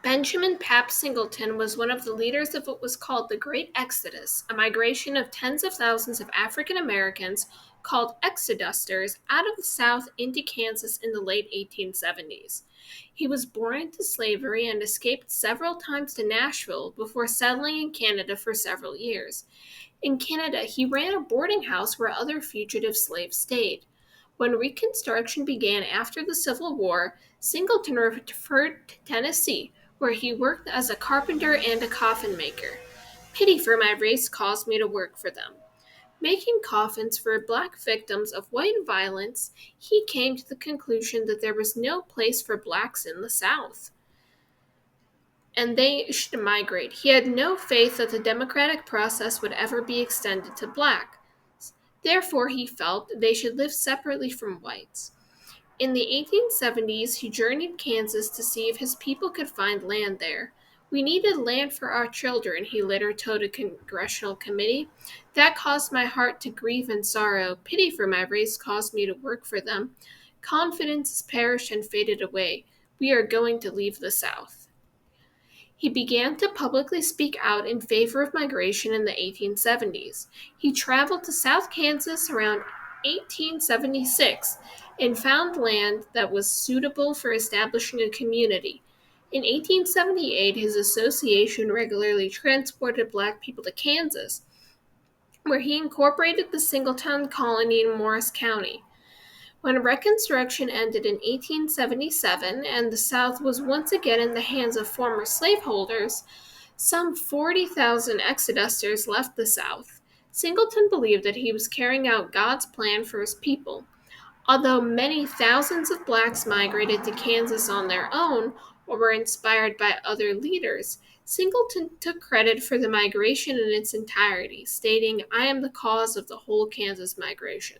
Benjamin Pap Singleton was one of the leaders of what was called the Great Exodus, a migration of tens of thousands of African Americans, called exodusters, out of the South into Kansas in the late 1870s. He was born into slavery and escaped several times to Nashville before settling in Canada for several years. In Canada, he ran a boarding house where other fugitive slaves stayed. When Reconstruction began after the Civil War, Singleton referred to Tennessee, where he worked as a carpenter and a coffin maker. Pity for my race caused me to work for them. Making coffins for black victims of white violence, he came to the conclusion that there was no place for blacks in the South, and they should migrate. He had no faith that the democratic process would ever be extended to blacks. Therefore, he felt they should live separately from whites. In the 1870s, he journeyed Kansas to see if his people could find land there. We needed land for our children, he later told a congressional committee. That caused my heart to grieve and sorrow. Pity for my race caused me to work for them. Confidence perished and faded away. We are going to leave the South. He began to publicly speak out in favor of migration in the 1870s. He traveled to South Kansas around 1876 and found land that was suitable for establishing a community. In 1878, his association regularly transported black people to Kansas, where he incorporated the Singleton colony in Morris County. When Reconstruction ended in 1877 and the South was once again in the hands of former slaveholders, some 40,000 exodusters left the South. Singleton believed that he was carrying out God's plan for his people. Although many thousands of blacks migrated to Kansas on their own or were inspired by other leaders, Singleton took credit for the migration in its entirety, stating, "I am the cause of the whole Kansas migration."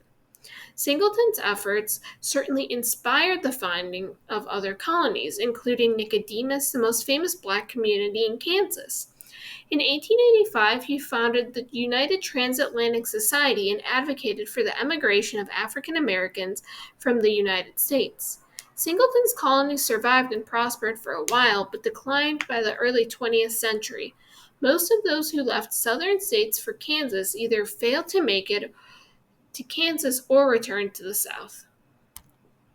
Singleton's efforts certainly inspired the founding of other colonies, including Nicodemus, the most famous black community in Kansas. In 1885, he founded the United Transatlantic Society and advocated for the emigration of African Americans from the United States. Singleton's colony survived and prospered for a while, but declined by the early 20th century. Most of those who left southern states for Kansas either failed to make it to Kansas or returned to the South.